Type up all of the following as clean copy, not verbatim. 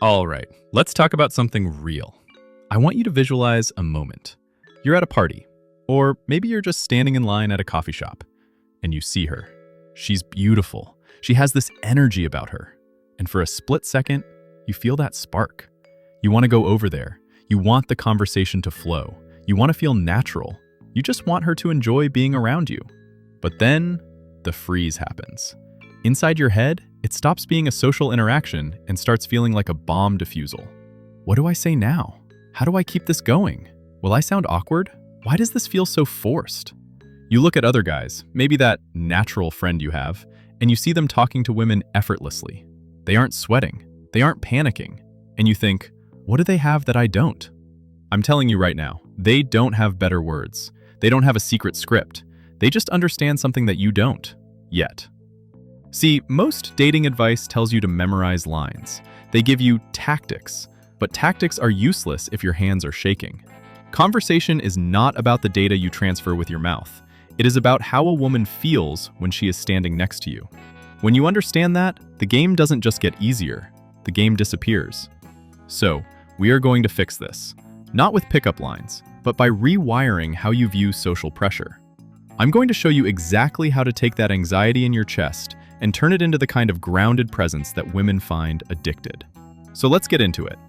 All right, let's talk about something real. I want you to visualize a moment. You're at a party, or maybe you're just standing in line at a coffee shop, and you see her. She's beautiful. She has this energy about her. And for a split second, you feel that spark. You want to go over there. You want the conversation to flow. You want to feel natural. You just want her to enjoy being around you. But then, the freeze happens. Inside your head, it stops being a social interaction and starts feeling like a bomb defusal. What do I say now? How do I keep this going? Will I sound awkward? Why does this feel so forced? You look at other guys, maybe that natural friend you have, and you see them talking to women effortlessly. They aren't sweating. They aren't panicking. And you think, what do they have that I don't? I'm telling you right now, they don't have better words. They don't have a secret script. They just understand something that you don't, yet. See, most dating advice tells you to memorize lines. They give you tactics, but tactics are useless if your hands are shaking. Conversation is not about the data you transfer with your mouth. It is about how a woman feels when she is standing next to you. When you understand that, the game doesn't just get easier, the game disappears. So, we are going to fix this. Not with pickup lines, but by rewiring how you view social pressure. I'm going to show you exactly how to take that anxiety in your chest and turn it into the kind of grounded presence that women find addicted. So let's get into it.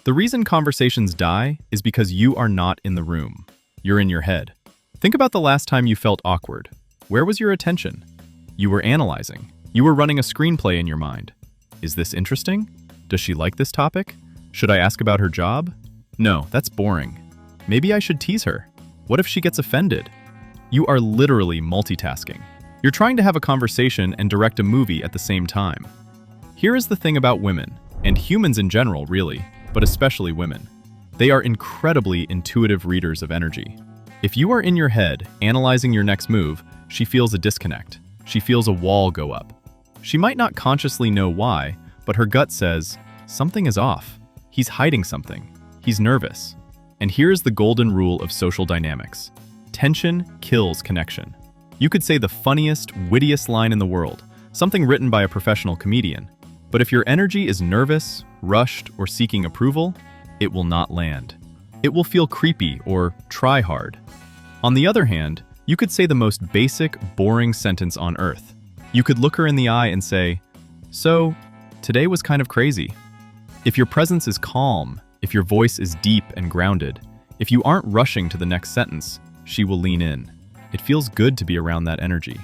The reason conversations die is because you are not in the room. You're in your head. Think about the last time you felt awkward. Where was your attention? You were analyzing. You were running a screenplay in your mind. Is this interesting? Does she like this topic? Should I ask about her job? No, that's boring. Maybe I should tease her. What if she gets offended? You are literally multitasking. You're trying to have a conversation and direct a movie at the same time. Here is the thing about women, and humans in general, really, but especially women. They are incredibly intuitive readers of energy. If you are in your head, analyzing your next move, she feels a disconnect. She feels a wall go up. She might not consciously know why, but her gut says, something is off. He's hiding something. He's nervous. And here's the golden rule of social dynamics. Tension kills connection. You could say the funniest, wittiest line in the world, something written by a professional comedian. But if your energy is nervous, rushed, or seeking approval, it will not land. It will feel creepy or try hard. On the other hand, you could say the most basic, boring sentence on earth. You could look her in the eye and say, "So, today was kind of crazy." If your presence is calm, if your voice is deep and grounded, if you aren't rushing to the next sentence, she will lean in. It feels good to be around that energy.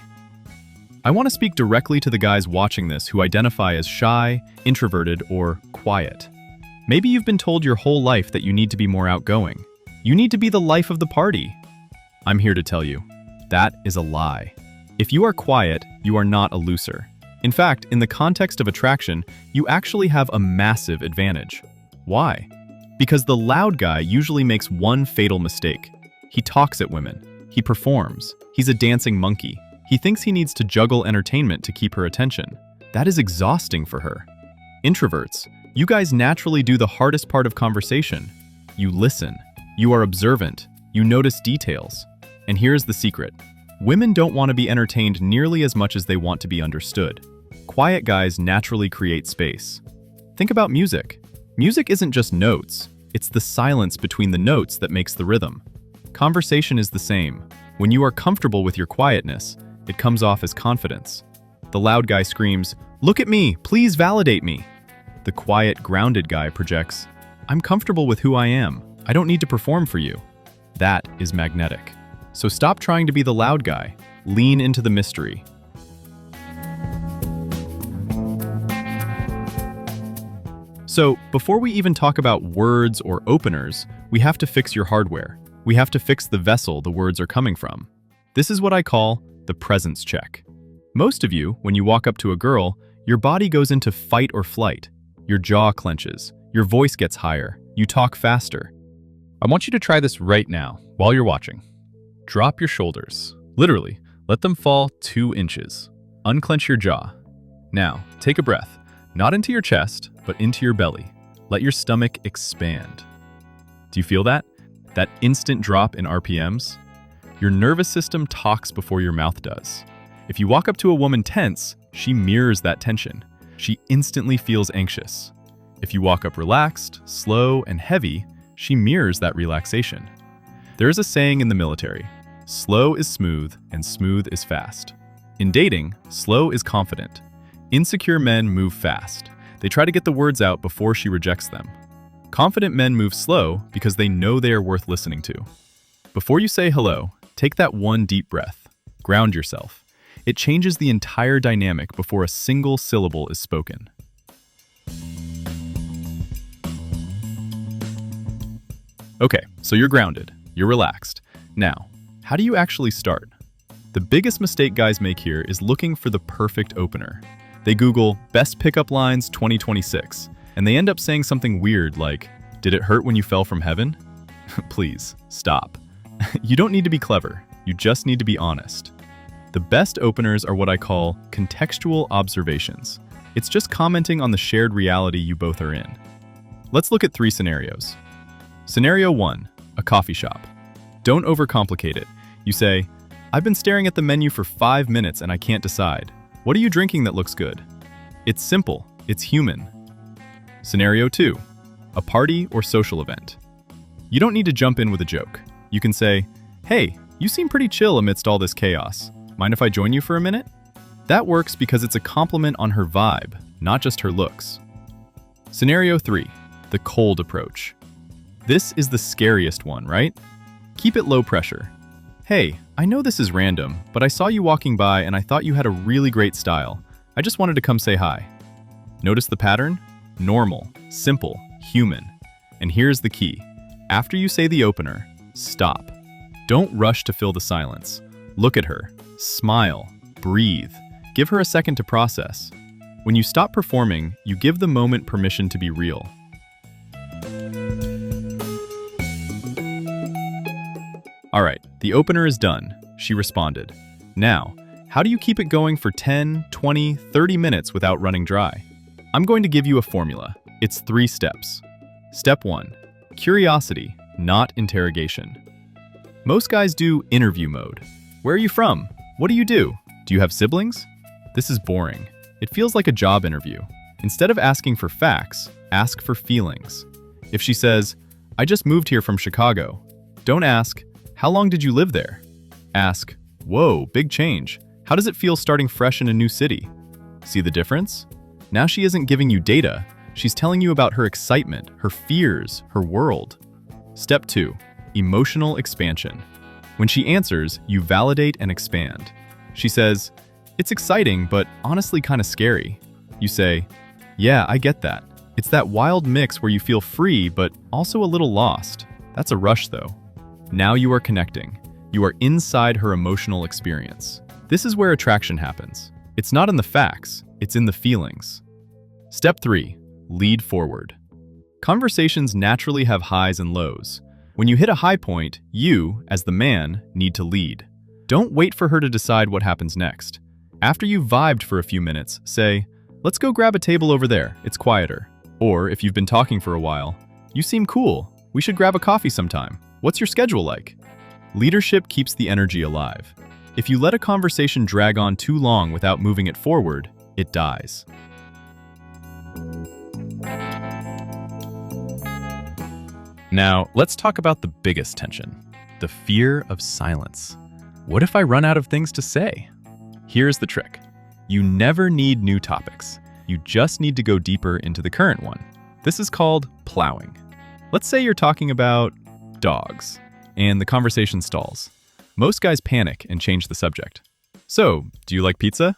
I want to speak directly to the guys watching this who identify as shy, introverted, or quiet. Maybe you've been told your whole life that you need to be more outgoing. You need to be the life of the party. I'm here to tell you, that is a lie. If you are quiet, you are not a loser. In fact, in the context of attraction, you actually have a massive advantage. Why? Because the loud guy usually makes one fatal mistake. He talks at women. He performs. He's a dancing monkey. He thinks he needs to juggle entertainment to keep her attention. That is exhausting for her. Introverts, you guys naturally do the hardest part of conversation. You listen. You are observant. You notice details. And here's the secret. Women don't want to be entertained nearly as much as they want to be understood. Quiet guys naturally create space. Think about music. Music isn't just notes. It's the silence between the notes that makes the rhythm. Conversation is the same. When you are comfortable with your quietness, it comes off as confidence. The loud guy screams, "Look at me, please validate me." The quiet, grounded guy projects, "I'm comfortable with who I am. I don't need to perform for you." That is magnetic. So stop trying to be the loud guy. Lean into the mystery. So, before we even talk about words or openers, we have to fix your hardware. We have to fix the vessel the words are coming from. This is what I call the presence check. Most of you, when you walk up to a girl, your body goes into fight or flight. Your jaw clenches. Your voice gets higher. You talk faster. I want you to try this right now, while you're watching. Drop your shoulders. Literally, let them fall 2 inches. Unclench your jaw. Now, take a breath. Not into your chest, but into your belly. Let your stomach expand. Do you feel that? That instant drop in RPMs? Your nervous system talks before your mouth does. If you walk up to a woman tense, she mirrors that tension. She instantly feels anxious. If you walk up relaxed, slow, and heavy, she mirrors that relaxation. There is a saying in the military, slow is smooth and smooth is fast. In dating, slow is confident. Insecure men move fast. They try to get the words out before she rejects them. Confident men move slow because they know they are worth listening to. Before you say hello, take that one deep breath. Ground yourself. It changes the entire dynamic before a single syllable is spoken. Okay, so you're grounded, you're relaxed. Now, how do you actually start? The biggest mistake guys make here is looking for the perfect opener. They Google best pickup lines 2026, and they end up saying something weird like, "Did it hurt when you fell from heaven?" Please, stop. You don't need to be clever, you just need to be honest. The best openers are what I call contextual observations. It's just commenting on the shared reality you both are in. Let's look at 3 scenarios. Scenario 1, a coffee shop. Don't overcomplicate it. You say, "I've been staring at the menu for 5 minutes and I can't decide. What are you drinking that looks good?" It's simple, it's human. Scenario 2, a party or social event. You don't need to jump in with a joke. You can say, "Hey, you seem pretty chill amidst all this chaos. Mind if I join you for a minute?" That works because it's a compliment on her vibe, not just her looks. Scenario 3, the cold approach. This is the scariest one, right? Keep it low pressure. "Hey, I know this is random, but I saw you walking by and I thought you had a really great style. I just wanted to come say hi." Notice the pattern? Normal, simple, human. And here's the key. After you say the opener, stop. Don't rush to fill the silence. Look at her, smile, breathe. Give her a second to process. When you stop performing, you give the moment permission to be real. All right, the opener is done. She responded. Now, how do you keep it going for 10, 20, 30 minutes without running dry? I'm going to give you a formula. It's 3 steps. Step 1, curiosity, not interrogation. Most guys do interview mode. Where are you from? What do you do? Do you have siblings? This is boring. It feels like a job interview. Instead of asking for facts, ask for feelings. If she says, "I just moved here from Chicago," don't ask, "How long did you live there?" Ask, "Whoa, big change. How does it feel starting fresh in a new city?" See the difference? Now she isn't giving you data. She's telling you about her excitement, her fears, her world. Step 2, emotional expansion. When she answers, you validate and expand. She says, "It's exciting, but honestly kind of scary." You say, "Yeah, I get that. It's that wild mix where you feel free, but also a little lost. That's a rush though." Now you are connecting. You are inside her emotional experience. This is where attraction happens. It's not in the facts, it's in the feelings. Step 3, lead forward. Conversations naturally have highs and lows. When you hit a high point, you, as the man, need to lead. Don't wait for her to decide what happens next. After you've vibed for a few minutes, say, "Let's go grab a table over there, it's quieter." Or if you've been talking for a while, "You seem cool. We should grab a coffee sometime. What's your schedule like?" Leadership keeps the energy alive. If you let a conversation drag on too long without moving it forward, it dies. Now, let's talk about the biggest tension, the fear of silence. What if I run out of things to say? Here's the trick. You never need new topics. You just need to go deeper into the current one. This is called plowing. Let's say you're talking about dogs, and the conversation stalls. Most guys panic and change the subject. "So, do you like pizza?"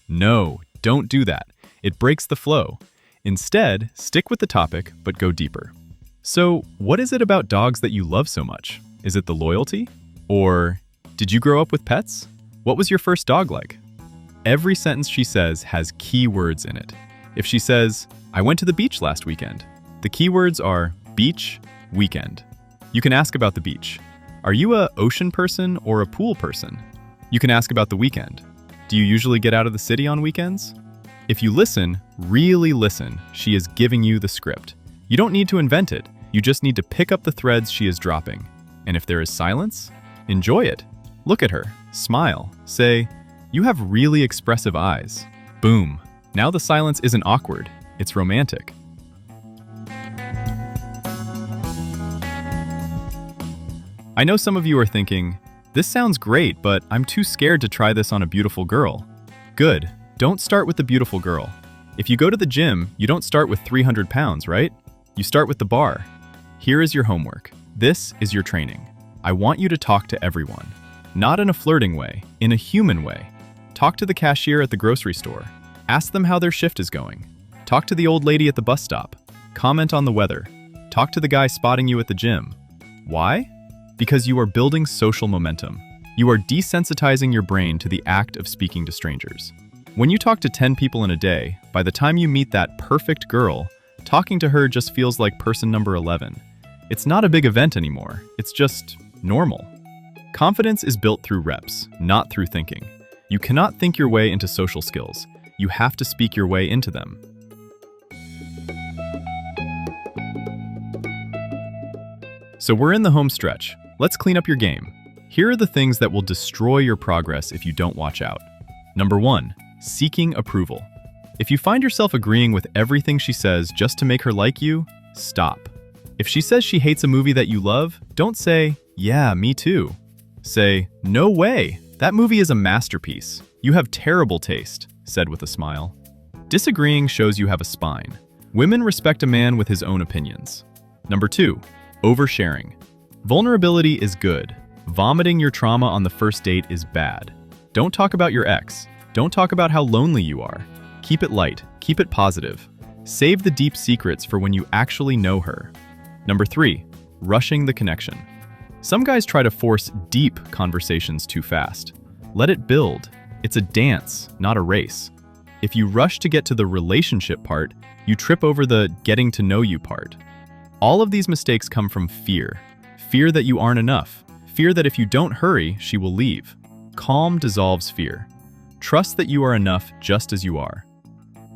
No, don't do that. It breaks the flow. Instead, stick with the topic, but go deeper. "So, what is it about dogs that you love so much? Is it the loyalty? Or, did you grow up with pets? What was your first dog like?" Every sentence she says has keywords in it. If she says, "I went to the beach last weekend," the keywords are beach, weekend. You can ask about the beach. "Are you a ocean person or a pool person?" You can ask about the weekend. "Do you usually get out of the city on weekends?" If you listen, really listen, she is giving you the script. You don't need to invent it. You just need to pick up the threads she is dropping. And if there is silence, enjoy it. Look at her, smile, say, You have really expressive eyes. Boom. Now the silence isn't awkward, it's romantic. I know some of you are thinking, this sounds great, but I'm too scared to try this on a beautiful girl. Good. Don't start with the beautiful girl. If you go to the gym, you don't start with 300 pounds, right? You start with the bar. Here is your homework. This is your training. I want you to talk to everyone. Not in a flirting way, in a human way. Talk to the cashier at the grocery store. Ask them how their shift is going. Talk to the old lady at the bus stop. Comment on the weather. Talk to the guy spotting you at the gym. Why? Because you are building social momentum. You are desensitizing your brain to the act of speaking to strangers. When you talk to 10 people in a day, by the time you meet that perfect girl, talking to her just feels like person number 11. It's not a big event anymore, it's just normal. Confidence is built through reps, not through thinking. You cannot think your way into social skills. You have to speak your way into them. So we're in the home stretch. Let's clean up your game. Here are the things that will destroy your progress if you don't watch out. Number 1, seeking approval. If you find yourself agreeing with everything she says just to make her like you, stop. If she says she hates a movie that you love, don't say, yeah, me too. Say, no way, that movie is a masterpiece. You have terrible taste, said with a smile. Disagreeing shows you have a spine. Women respect a man with his own opinions. Number 2, oversharing. Vulnerability is good. Vomiting your trauma on the first date is bad. Don't talk about your ex. Don't talk about how lonely you are. Keep it light. Keep it positive. Save the deep secrets for when you actually know her. Number 3, rushing the connection. Some guys try to force deep conversations too fast. Let it build. It's a dance, not a race. If you rush to get to the relationship part, you trip over the getting to know you part. All of these mistakes come from fear. Fear that you aren't enough. Fear that if you don't hurry, she will leave. Calm dissolves fear. Trust that you are enough just as you are.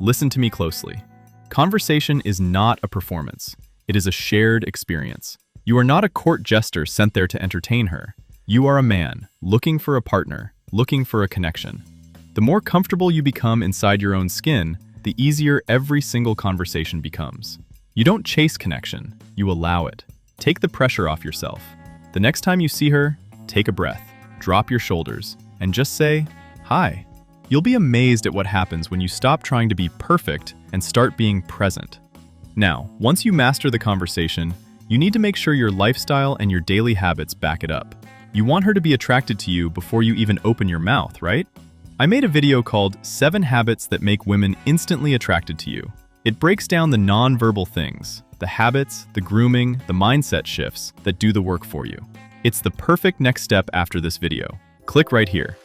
Listen to me closely. Conversation is not a performance. It is a shared experience. You are not a court jester sent there to entertain her. You are a man, looking for a partner, looking for a connection. The more comfortable you become inside your own skin, the easier every single conversation becomes. You don't chase connection, you allow it. Take the pressure off yourself. The next time you see her, take a breath, drop your shoulders, and just say, hi. You'll be amazed at what happens when you stop trying to be perfect and start being present. Now, once you master the conversation, you need to make sure your lifestyle and your daily habits back it up. You want her to be attracted to you before you even open your mouth, right? I made a video called 7 Habits That Make Women Instantly Attracted to You. It breaks down the non-verbal things, the habits, the grooming, the mindset shifts that do the work for you. It's the perfect next step after this video. Click right here.